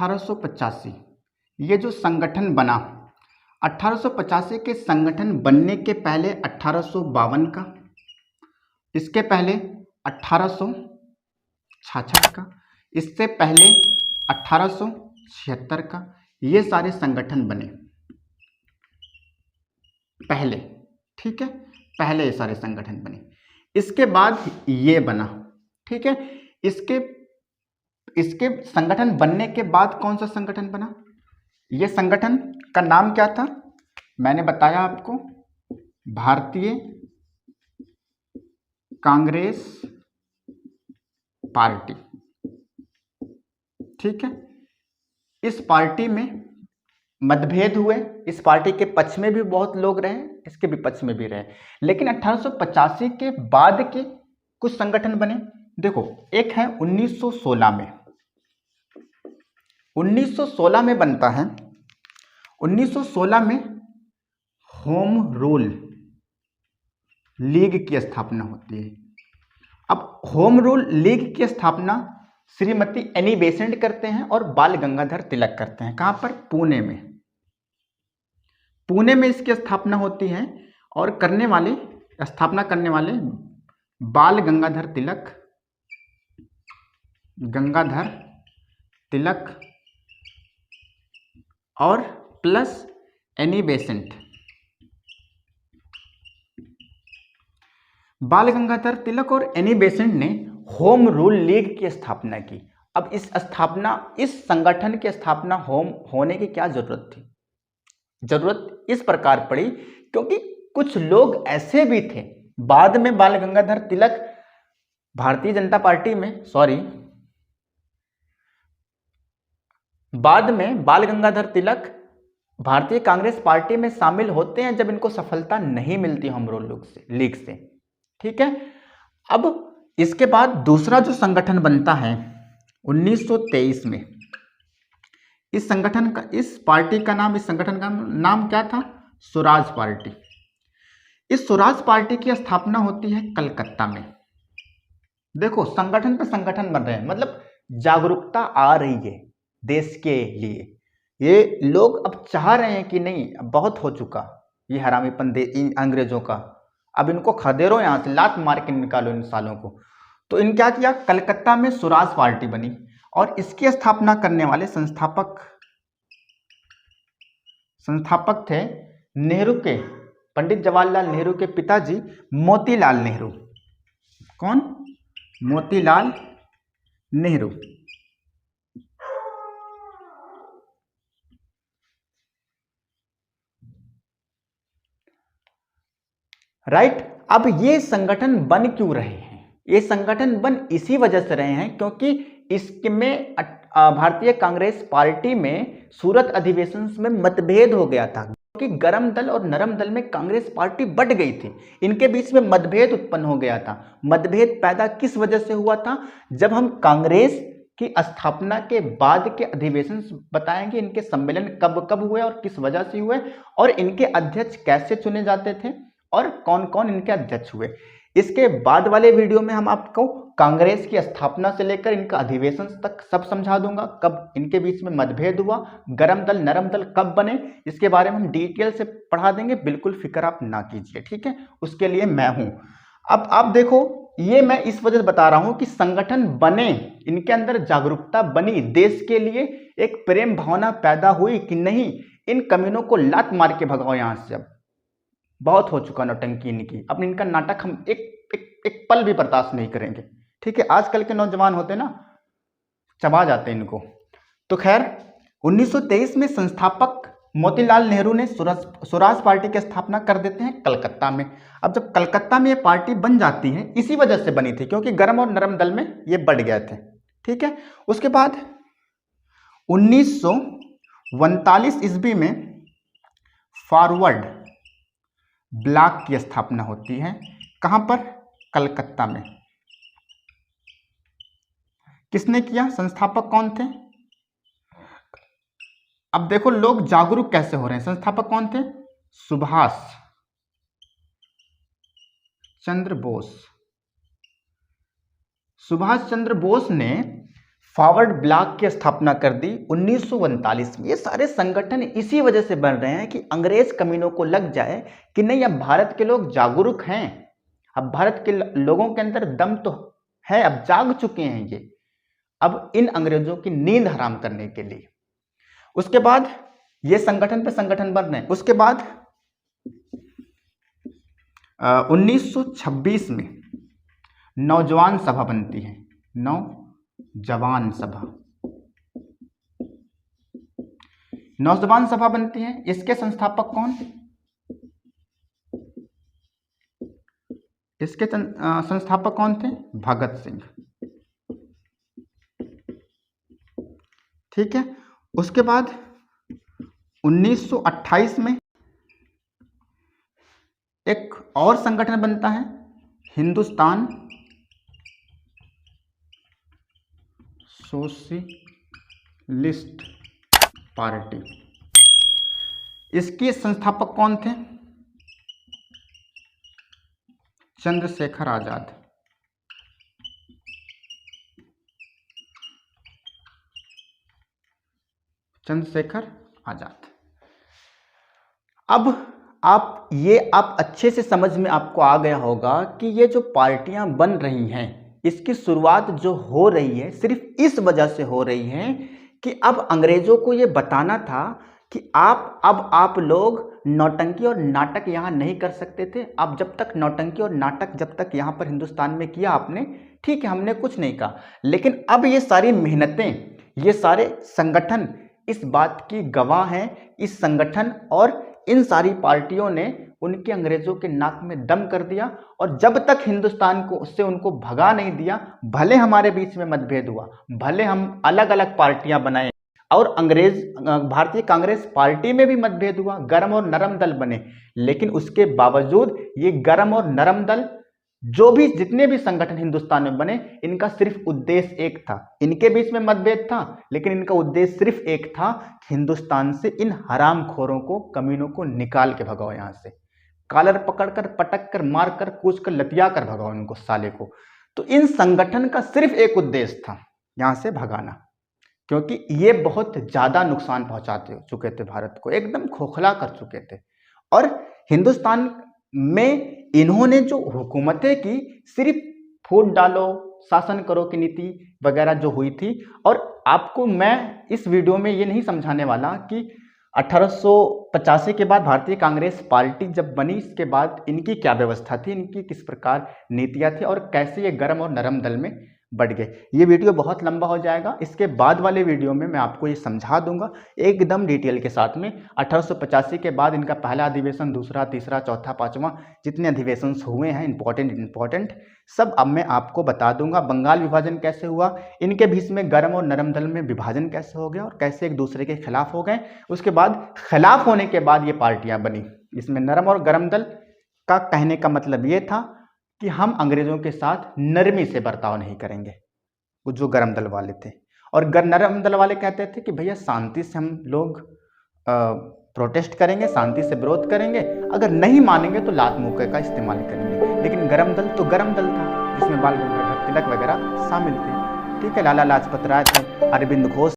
1885 ये जो संगठन बना, 1885 के संगठन बनने के पहले 1852 का, इसके पहले 1866 का, इससे पहले 1876 का, ये सारे संगठन बने पहले। ठीक है, पहले ये सारे संगठन बने। इसके बाद ये बना। ठीक है, इसके संगठन बनने के बाद कौन सा संगठन बना? ये संगठन का नाम क्या था? मैंने बताया आपको, भारतीय कांग्रेस पार्टी। ठीक है, इस पार्टी में मतभेद हुए। इस पार्टी के पक्ष में भी बहुत लोग रहे, इसके विपक्ष में भी रहे, लेकिन 1885 के बाद के कुछ संगठन बने। देखो, एक है 1916 में, 1916 में बनता है। 1916 में होम रूल लीग की स्थापना होती है। अब होम रूल लीग की स्थापना श्रीमती एनी बेसेंट करते हैं और बाल गंगाधर तिलक करते हैं। कहां पर? पुणे में। पुणे में इसकी स्थापना होती है और स्थापना करने वाले बाल गंगाधर तिलक और प्लस एनी बेसेंट। बाल गंगाधर तिलक और एनी बेसेंट ने होम रूल लीग की स्थापना की। अब इस संगठन की स्थापना होने की क्या जरूरत थी? जरूरत इस प्रकार पड़ी क्योंकि कुछ लोग ऐसे भी थे, बाद में बाल गंगाधर तिलक भारतीय जनता पार्टी में, बाद में बाल गंगाधर तिलक भारतीय कांग्रेस पार्टी में शामिल होते हैं जब इनको सफलता नहीं मिलती होम रूल लीग से। ठीक है, अब इसके बाद दूसरा जो संगठन बनता है 1923 में, इस संगठन का, इस संगठन का नाम क्या था? स्वराज पार्टी। इस स्वराज पार्टी की स्थापना होती है कलकत्ता में। देखो, संगठन पे संगठन बन रहे हैं, मतलब जागरूकता आ रही है देश के लिए। ये लोग अब चाह रहे हैं कि नहीं, अब बहुत हो चुका ये हरामीपन इन अंग्रेजों का, अब इनको खदेरो, यहां से लात मार के निकालो इन सालों को। तो इन क्या किया? कलकत्ता में स्वराज पार्टी बनी और इसकी स्थापना करने वाले संस्थापक थे नेहरू के, पंडित जवाहरलाल नेहरू के पिताजी मोतीलाल नेहरू। कौन? मोतीलाल नेहरू। राइट। अब ये संगठन बन क्यों रहे हैं? ये संगठन बन इसी वजह से रहे हैं क्योंकि इसमें भारतीय कांग्रेस पार्टी में सूरत अधिवेशन में मतभेद हो गया था, क्योंकि गरम दल और नरम दल में कांग्रेस पार्टी बट गई थी, इनके बीच में मतभेद उत्पन्न हो गया था। मतभेद पैदा किस वजह से हुआ था? जब हम कांग्रेस की स्थापना के बाद के अधिवेशन बताएंगे, इनके सम्मेलन कब कब हुए और किस वजह से हुए, और इनके अध्यक्ष कैसे चुने जाते थे और कौन कौन इनके अध्यक्ष हुए। इसके बाद वाले वीडियो में हम आपको कांग्रेस की स्थापना से लेकर इनका अधिवेशन तक सब समझा दूंगा, कब इनके बीच में मतभेद हुआ, गरम दल नरम दल कब बने, इसके बारे में हम डिटेल से पढ़ा देंगे। बिल्कुल फिक्र आप ना कीजिए, ठीक है, उसके लिए मैं हूं। अब आप देखो, ये मैं इस वजह से बता रहा हूं कि संगठन बने, इनके अंदर जागरूकता बनी, देश के लिए एक प्रेम भावना पैदा हुई कि नहीं, इन कमीनों को लात मार के भगाओ यहां से, अब बहुत हो चुका नौटंकी इनकी, अब इनका नाटक हम एक पल भी बर्दाश्त नहीं करेंगे। ठीक है, आजकल के नौजवान होते ना, चबा जाते इनको। तो खैर, 1923 में संस्थापक मोतीलाल नेहरू ने स्वराज पार्टी की स्थापना कर देते हैं कलकत्ता में। अब जब कलकत्ता में ये पार्टी बन जाती है, इसी वजह से बनी थी क्योंकि गरम और नरम दल में ये बढ़ गए थे। ठीक है, उसके बाद 1939 ईस्वी में फॉरवर्ड ब्लॉक की स्थापना होती है। कहां पर? कलकत्ता में। किसने किया? संस्थापक कौन थे? अब देखो लोग जागरूक कैसे हो रहे हैं। संस्थापक कौन थे? सुभाष चंद्र बोस। सुभाष चंद्र बोस ने फॉरवर्ड ब्लॉक की स्थापना कर दी 1939 में। ये सारे संगठन इसी वजह से बन रहे हैं कि अंग्रेज कमीनों को लग जाए कि नहीं, अब भारत के लोग जागरूक हैं, अब भारत के लोगों के अंदर दम तो है, अब जाग चुके हैं ये, अब इन अंग्रेजों की नींद हराम करने के लिए। उसके बाद ये संगठन पे संगठन बन रहे हैं। उसके बाद 1926 में नौजवान सभा बनती है, नौजवान सभा, नौजवान सभा बनती है। इसके संस्थापक कौन? इसके संस्थापक कौन थे? भगत सिंह। ठीक है। उसके बाद 1928 में एक और संगठन बनता है, हिंदुस्तान सोशलिस्ट पार्टी। इसके संस्थापक कौन थे? चंद्रशेखर आजाद। चंद्रशेखर आजाद। अब आप अच्छे से समझ में आपको आ गया होगा कि ये जो पार्टियां बन रही हैं, इसकी शुरुआत जो हो रही है सिर्फ इस वजह से हो रही है कि अब अंग्रेजों को ये बताना था कि अब आप लोग नौटंकी और नाटक यहाँ नहीं कर सकते थे। अब जब तक नौटंकी और नाटक जब तक यहाँ पर हिंदुस्तान में किया आपने, ठीक है, हमने कुछ नहीं कहा, लेकिन अब ये सारी मेहनतें, ये सारे संगठन इस बात की गवाह हैं। इस संगठन और इन सारी पार्टियों ने उनके अंग्रेजों के नाक में दम कर दिया, और जब तक हिंदुस्तान को उससे उनको भगा नहीं दिया, भले हमारे बीच में मतभेद हुआ, भले हम अलग अलग पार्टियां बनाए और भारतीय कांग्रेस पार्टी में भी मतभेद हुआ, गरम और नरम दल बने, लेकिन उसके बावजूद ये गरम और नरम दल जितने भी संगठन हिंदुस्तान में बने, इनका सिर्फ उद्देश्य एक था। इनके बीच में मतभेद था, लेकिन इनका उद्देश्य सिर्फ एक था, हिंदुस्तान से इन हरामखोरों को, कमीनों को निकाल के भगाओ, यहां से कॉलर पकड़कर, पटक कर, मार कर, कूच कर, लतिया कर भगाओ इनको साले को। तो इन संगठन का सिर्फ एक उद्देश्य था, यहां से भगाना, क्योंकि ये बहुत ज्यादा नुकसान पहुंचाते चुके थे, भारत को एकदम खोखला कर चुके थे। और हिंदुस्तान में इन्होंने जो हुकूमतें की, सिर्फ फूट डालो, शासन करो की नीति वगैरह जो हुई थी। और आपको मैं इस वीडियो में ये नहीं समझाने वाला कि 1885 के बाद भारतीय कांग्रेस पार्टी जब बनी, इसके बाद इनकी क्या व्यवस्था थी, इनकी किस प्रकार नीतियां थी, और कैसे ये गरम और नरम दल में बढ़ गए। ये वीडियो बहुत लंबा हो जाएगा, इसके बाद वाले वीडियो में मैं आपको ये समझा दूंगा एकदम डिटेल के साथ में। 1885 के बाद इनका पहला अधिवेशन, दूसरा, तीसरा, चौथा, पांचवा, जितने अधिवेशन हुए हैं इंपॉर्टेंट सब अब मैं आपको बता दूंगा। बंगाल विभाजन कैसे हुआ, इनके बीच में गरम और नरम दल में विभाजन कैसे हो गया, और कैसे एक दूसरे के खिलाफ हो गए। उसके बाद खिलाफ होने के बाद ये पार्टियां बनी। इसमें नरम और गरम दल का कहने का मतलब ये था कि हम अंग्रेजों के साथ नरमी से बर्ताव नहीं करेंगे, जो गरम दल वाले थे। और नरम दल वाले कहते थे कि भैया शांति से हम लोग प्रोटेस्ट करेंगे, शांति से विरोध करेंगे, अगर नहीं मानेंगे तो लात मुक्के का इस्तेमाल करेंगे। लेकिन गरम दल तो गरम दल था, जिसमें बाल गंगाधर तिलक वगैरह शामिल थे। ठीक है, लाला लाजपत राय थे, अरविंद घोष